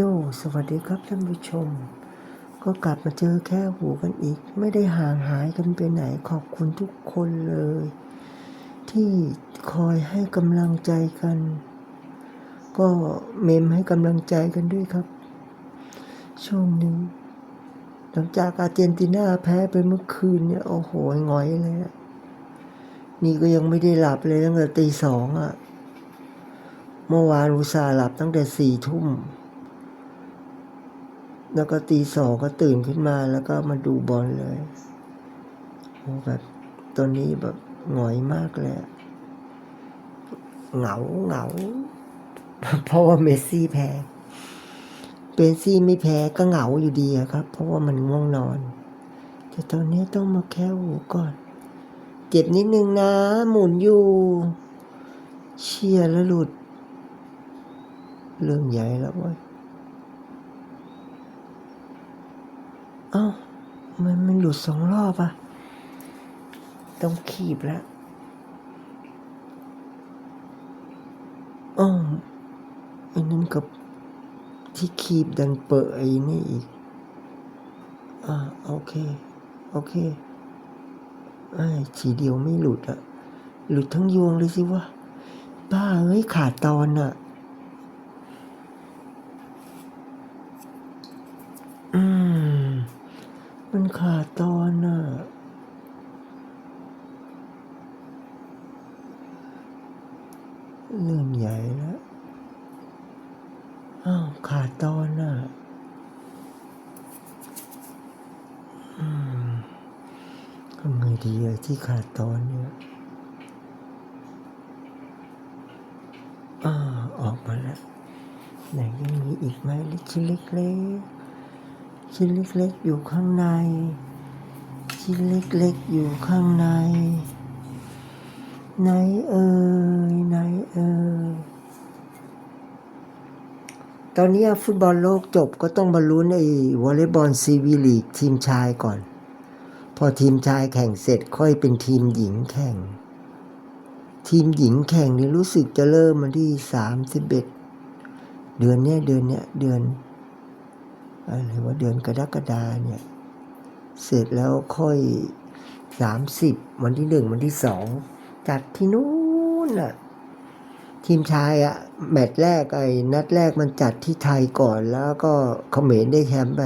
โยสวัสดีครับท่านผู้ชมก็กลับมาเจอแค่หูกันอีกไม่ได้ห่างหายกันไปไหนขอบคุณทุกคนเลยที่คอยให้กำลังใจกันก็เมมให้กำลังใจกันด้วยครับช่วงนี้หลังจากอาร์เจนตินาแพ้ไปเมื่อคืนเนี่ยโอ้โหหงอยเลยอะนี่ก็ยังไม่ได้หลับเลยตั้งแต่ตี 2อ่ะเมื่อวานอุตส่าห์หลับตั้งแต่4 ทุ่มแล้วก็ตี 2ก็ตื่นขึ้นมาแล้วก็มาดูบอลเลยโอ้แบบตอนนี้แบบหงอยมากเลยเหงาเพราะว่าเมสซี่แพ้ไม่แพ้ก็เหงาอยู่ดีครับเพราะว่ามันง่วงนอนแต่ตอนนี้ต้องมาแค่หูก่อนเจ็บนิดนึงนะหมุนอยู่เชียร์แล้วหลุดเรื่องใหญ่แล้วเว้ยอ้าวมันหลุด2 รอบอ่ะต้องคีบแล้วอ้าวไอ้นั่นกับที่คีบดันเปิดไอ้นี่อีกโอเคทีเดียวไม่หลุดอะหลุดทั้งยวงเลยสิวะบ้าเอ้ยขาดตอนอะมันขาดตอนอะเรื่องใหญ่แล้วขาดตอนอะทำไงดีอะที่ขาดตอนเนี่ยออกมาแล้วไหนยังมีอีกไหมชิ้นเล็กอยู่ข้างในชิ้นเล็กอยู่ข้างในไหนเอ่ยตอนนี้ฟุตบอลโลกจบก็ต้องมาลุ้นไอ้วอลเลย์บอลซีวีลีกทีมชายก่อนพอทีมชายแข่งเสร็จค่อยเป็นทีมหญิงแข่งนี่รู้สึกจะเริ่มมาที่31เดือนอะไรว่าเดือนกรกฎาเนี่ยเสร็จแล้วค่อย30วันที่1วันที่2จัดที่นู้นน่ะทีมชายแมตช์แรกนัดแรกมันจัดที่ไทยก่อนแล้วก็เขมรได้แชมป์ไป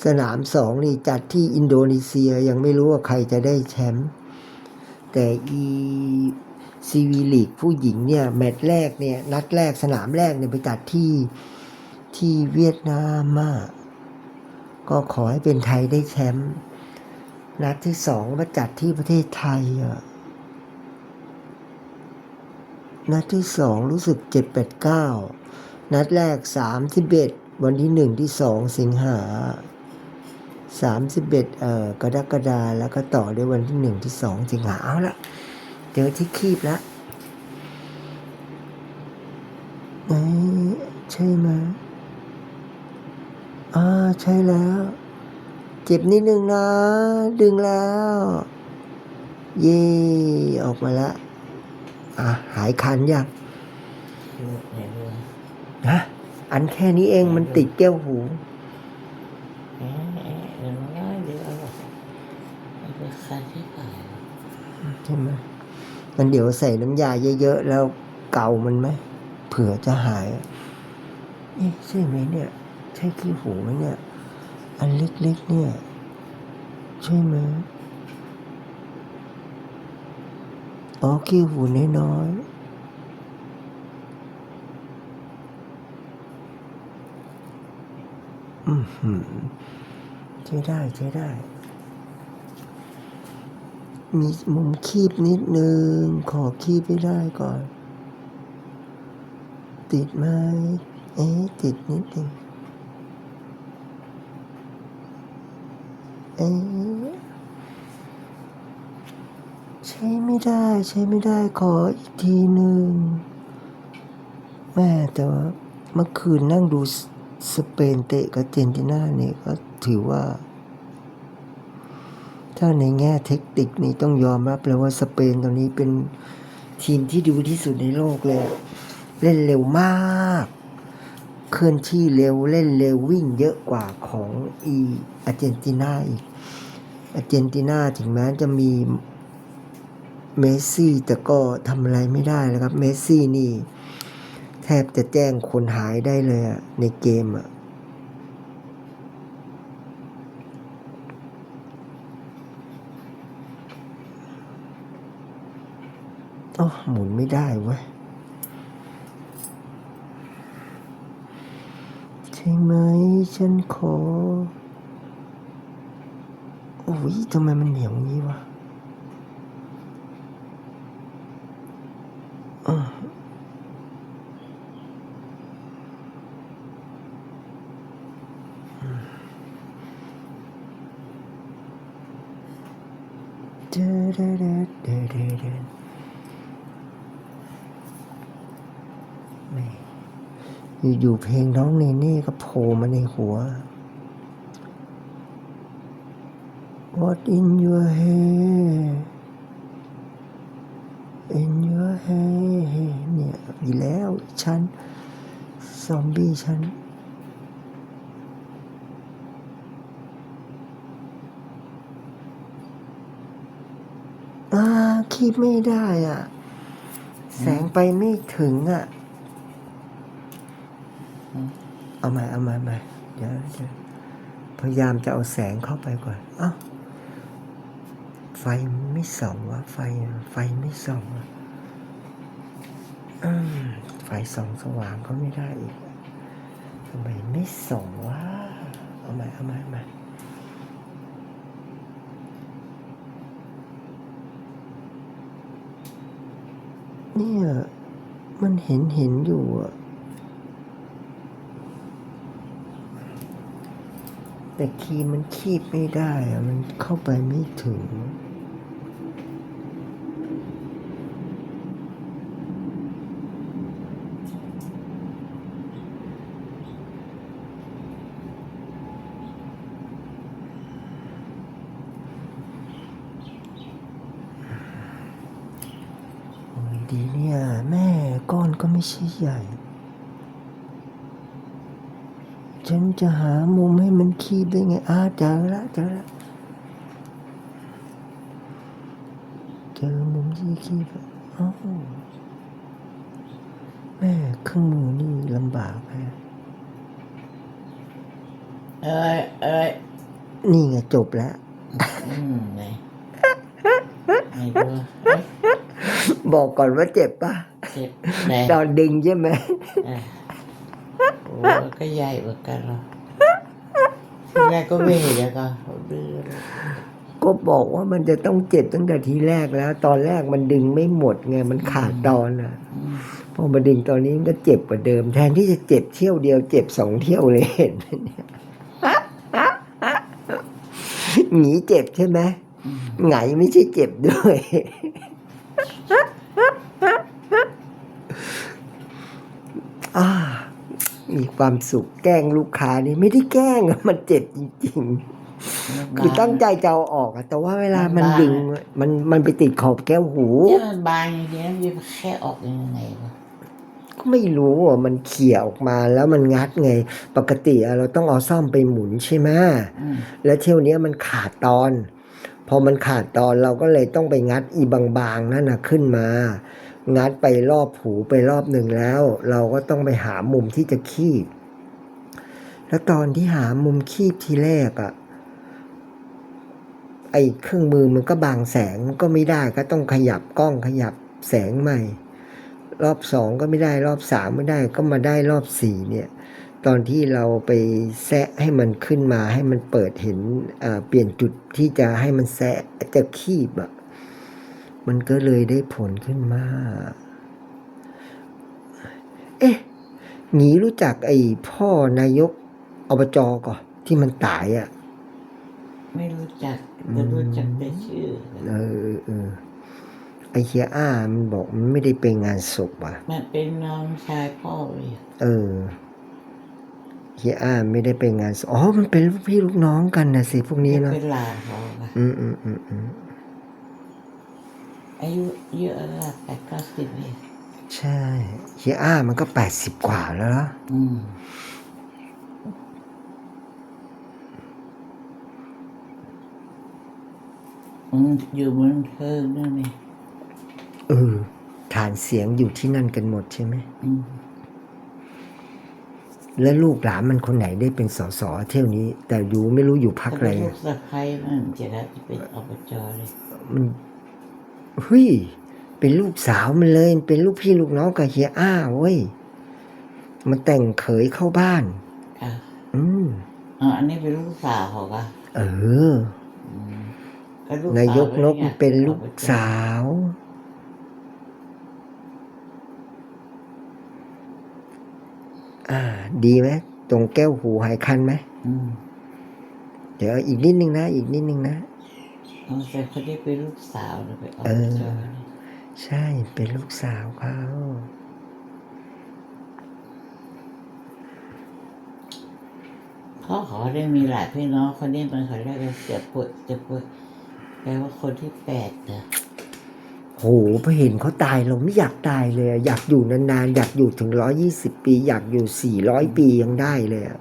สนาม2นี่จัดที่อินโดนีเซียยังไม่รู้ว่าใครจะได้แชมป์แต่ซีวีลีกผู้หญิงเนี่ยแมตช์แรกเนี่ยนัดแรกสนามแรกเนี่ยไปจัดที่เวียดนามก็ขอให้เป็นไทยได้แชมป์นัดที่2มาจัดที่ประเทศไทยนัดที่2รู้สึก7-8-9นัดแรก31วันที่1ที่2สิงหา31กรกฎาคมแล้วก็ต่อด้วยวันที่1ที่2สิงหาเอาละเจอที่คีบแล้วใช่ไหมใช่แล้วเจ็บนิดนึงนะดึงแล้วเย่ออกมาแล้วหายคันยังอันแค่นี้เองมันติดแก้วหูใช่ไหมงั้นเดี๋ยวใส่น้ำยาเยอะๆแล้วเกามันไหมเผื่อจะหายใช่ไหมเนี่ยใช่ขี้หูไหมเนี่ยอันเล็กๆเนี่ยใช่ไหมขี้หูน้อยใช้ได้มีมุมคีบนิดนึงขอคีบไม่ได้ก่อนติดไหมติดนิดนึงใช้ไม่ได้ขออีกทีนึงแม่แต่ว่าเมื่อคืนนั่งดูสเปนเตะกับอาร์เจนตินาเนี่ยก็ถือว่าถ้าในแง่เทคนิคนี่ต้องยอมรับเลยว่าสเปนตอนนี้เป็นทีมที่ดีที่สุดในโลกเลยเล่นเร็วมาก เคลื่อนที่เร็วเล่นเร็ววิ่งเยอะกว่าของอาร์เจนตินาอีกอาร์เจนตินาถึงแม้จะมีเมสซี่แต่ก็ทำอะไรไม่ได้แล้วครับเมสซี่นี่แทบจะแจ้งคนหายได้เลยอะในเกมอะโอ้หมุนไม่ได้เว้ยใช่ไหมฉันขอโอ้ยทำไมมันเหนียวงี้วะเดเดเดเดเดเดอยู่ๆเพลงน้องเนเน่ก็โผล่มาในหัว What in your hair in your hair เนี่ยอีแล้วฉันซอมบี้ฉันคีบไม่ได้อ่ะแสงไปไม่ถึงอ่ะเอาใหม่เดี๋ยวพยายามจะเอาแสงเข้าไปก่อนไฟไม่ส่องวะไฟไม่ส่องไฟส่องสว่างก็ไม่ได้อีกทำไมไม่ส่องวะเอาใหม่เนี่ยมันเห็นอยู่อะแต่คีย์มันคีบไม่ได้อะมันเข้าไปไม่ถึงดีเนี่ยแม่ก้อนก็ไม่ใช่ใหญ่ฉันจะหามุมให้มันคีบได้ไงเจอละเจอมุมที่คีบแม่เครื่องมือนี่ลำบากแม่นี่ไงจบแล้วไงไม่รู้บอกก่อนว่าเจ็บป่ะเจ็บตอนดึงใช่ไหมโอ้ก็ใหญ่เหมือนกันเนาะทีแรกก็ไม่เห็นแล้วก็ดื้อก็บอกว่ามันจะต้องเจ็บตั้งแต่ทีแรกแล้วตอนแรกมันดึงไม่หมดไงมันขาดตอนอ่ะพอมาดึงตอนนี้มันก็เจ็บกว่าเดิมแทนที่จะเจ็บเที่ยวเดียวเจ็บ2 เที่ยวเลยเห็นไหมเนี่ยหนีเจ็บใช่ไหมไงไม่ใช่เจ็บด้วยมีความสุขแกล้งลูกค้านี่ไม่ได้แกล้งมันเจ็บจริงๆคือตั้งใจจะเอาออกแต่ว่าเวลามันดึงมันไปติดขอบแก้วหูเนี่ยมันบางอย่างเงี้ยมันแค่ออกยังไงวะก็ไม่รู้อ่ะมันเขี่ยออกมาแล้วมันงัดไงปกติเราต้องเอาซ่อมไปหมุนใช่ไหมแล้วเที่ยวนี้มันขาดตอนพอมันขาดตอนเราก็เลยต้องไปงัดอีบางๆนั่นนะขึ้นมางัดไปรอบหูไปรอบหนึ่งแล้วเราก็ต้องไปหามุมที่จะคีบแล้วตอนที่หามุมคีบทีแรกอ่ะไอ้เครื่องมือมันก็บังแสงก็ไม่ได้ก็ต้องขยับกล้องขยับแสงใหม่รอบ2ก็ไม่ได้รอบ3ไม่ได้ก็มาได้รอบ4เนี่ยตอนที่เราไปแซะให้มันขึ้นมาให้มันเปิดเห็นเปลี่ยนจุดที่จะให้มันแซะจะคีบอ่ะมันก็เลยได้ผลขึ้นมาหนีรู้จักไอ้พ่อนายกอบจ.ก่อนที่มันตายอ่ะไม่รู้จักแต่รู้จักแต่ชื่อไอ้เฮียมันบอกมันไม่ได้ไปงานศพว่ะมันเป็นน้องชายพ่อเลยเฮียไม่ได้ไปงานศพมันเป็นลูกพี่ลูกน้องกันนะสิพวกนี้เนาะเป็นหลานเขาอายุเยอะแล้ว80-90เนี่ยใช่เฮียมันก็80 กว่าแล้วเนาะ อยู่เมืองเทิงนั่นนี่ ฐานเสียงอยู่ที่นั่นกันหมดใช่ไหม อืม แล้วลูกหลานมันคนไหนได้เป็นสสเที่ยวนี้ แต่อยู่ไม่รู้อยู่พัก ถ้า อะไร เป็นลูกสะใภ้มันจะได้เป็นอบจเลย มันเฮ้ยเป็นลูกสาวมันเลยมันเป็นลูกพี่ลูกน้องกับเฮียอ้าเว้ยมันแต่งเขยเข้าบ้าน อ่ะ อันนี้เป็นลูกสาวเขาปะ เออ ก็ลู นายกนก สาว เป็นลูกสาว ดีไหมตรงแก้วหูหายคันไหม อืม เดี๋ยวอีกนิดนึงนะอีกนิดนึงนะ แต่คนที่เป็นลูกสาวนะเป็นอบจเลย ใช่เป็นลูกสาวเขา เขาขอได้มีหลายพี่น้องคนนี้มันเขาเรียกว่าจะปวดแปลว่าคนที่8นะ โหพอเห็นเขาตายเราไม่อยากตายเลยอะอยากอยู่นานๆอยากอยู่ถึง120 ปี อยากอยู่400 ปียังได้เลยอะ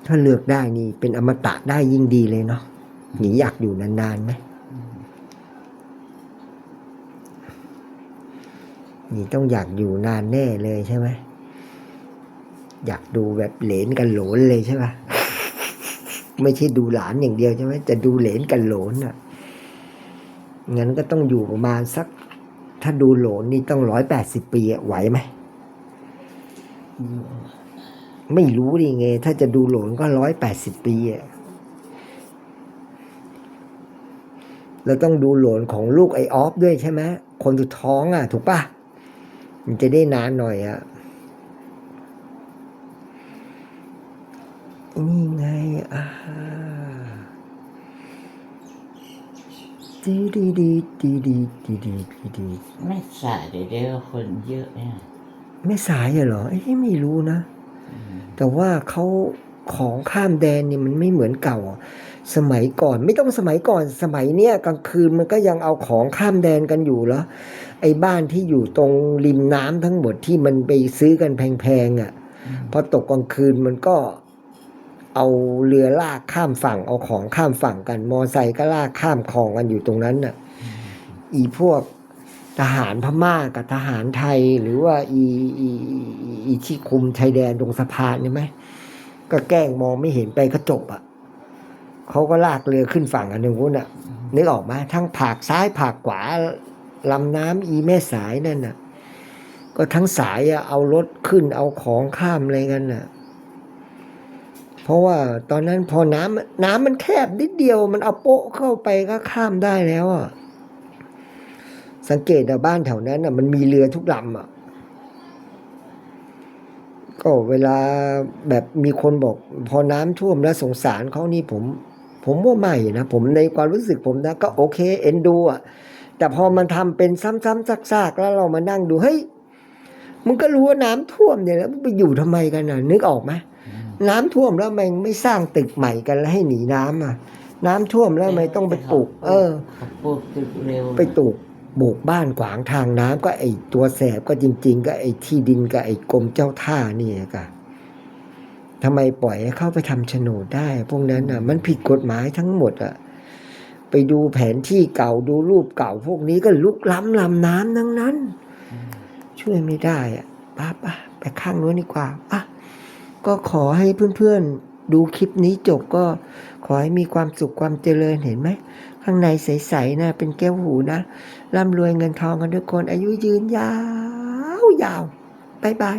ถ้าเลือกได้นี่เป็นอมตะได้ยิ่งดีเลยเนาะหนีอยากอยู่นานๆไหมนี่ต้องอยากอยู่นานแน่เลยใช่ไหมอยากดูแบบเหลนกันโหลนเลยใช่ปะ ไม่ใช่ดูหลานอย่างเดียวใช่ไหมจะดูเหลนกันโหลนอ่ะงั้นก็ต้องอยู่ประมาณสัก ถ้าดูโหลนนี่ต้อง180 ปีอะไหวไหมไม่รู้ดิไงถ้าจะดูโหลนก็180 ปีอ่ะแล้วต้องดูโหลนของลูกไอออฟด้วยใช่ไหมคนสุดท้องอ่ะถูกปะมันจะได้นานหน่อยอ่ะนี่ไงดีดีดีดีดีดีดีดี ไม่สายเดี๋ยวคนเยอะเนี่ย ไม่สายเหรอไม่รู้นะแต่ว่าเขาของข้ามแดนนี่มันไม่เหมือนเก่าสมัยก่อนไม่ต้องสมัยก่อนสมัยเนี้ยกลางคืนมันก็ยังเอาของข้ามแดนกันอยู่เหรอไอ้บ้านที่อยู่ตรงริมน้ำทั้งหมดที่มันไปซื้อกันแพงๆอ่ะพอตกกลางคืนมันก็เอาเรือลากข้ามฝั่งเอาของข้ามฝั่งกันมอไซค์ก็ลากข้ามคลองกันอยู่ตรงนั้นน่ะอีพวกทหารพม่ากับทหารไทยหรือว่าอีที่คุมชายแดนตรงสะพานใช่ไหมก็แกล้งมองไม่เห็นไปก็จบอ่ะเขาก็ลากเรือขึ้นฝั่งอันนึงนู้นอ่ะนึกออกไหมทั้งผากซ้ายผากขวาลำน้ำอีแม่สายนั่นน่ะก็ทั้งสายอ่ะเอารถขึ้นเอาของข้ามอะไรกันน่ะเพราะว่าตอนนั้นพอน้ำมันแคบนิดเดียวมันเอาโป๊ะเข้าไปก็ข้ามได้แล้วอ่ะสังเกตบ้านแถวนั้นมันมีเรือทุกลำก็เวลาแบบมีคนบอกพอน้ำท่วมแล้วสงสารเขานี่ผมว่าไม่นะผมในความรู้สึกผมนะก็โอเคเอ็นดูแต่พอมันทำเป็นซ้ำๆซากๆแล้วเรามานั่งดูเฮ้ยมึงก็รู้ว่าน้ำท่วมเนี่ยแล้วมึงไปอยู่ทำไมกันนึกออกไหมน้ำท่วมแล้วมันไม่สร้างตึกใหม่กันแล้วให้หนีน้ำน้ำท่วมแล้วไม่ต้องไปปลูกปลูกตึกเร็วไปปลูกบุกบ้านขวางทางน้ำก็ไอตัวแสบก็จริงๆก็ไอที่ดินก็ไอกรมเจ้าท่านี่กะทำไมปล่อยให้เข้าไปทำโฉนดได้พวกนั้นมันผิดกฎหมายทั้งหมดไปดูแผนที่เก่าดูรูปเก่าพวกนี้ก็ลุกล้ำลำน้ำทั้งนั้นช่วยไม่ได้ป้าไปข้างโน้นดีกว่าก็ขอให้เพื่อนๆดูคลิปนี้จบก็ขอให้มีความสุขความเจริญเห็นไหมข้างในใสๆนะเป็นแก้วหูนะร่ำรวยเงินทองกันทุกคนอายุยืนยาวๆบ๊ายบาย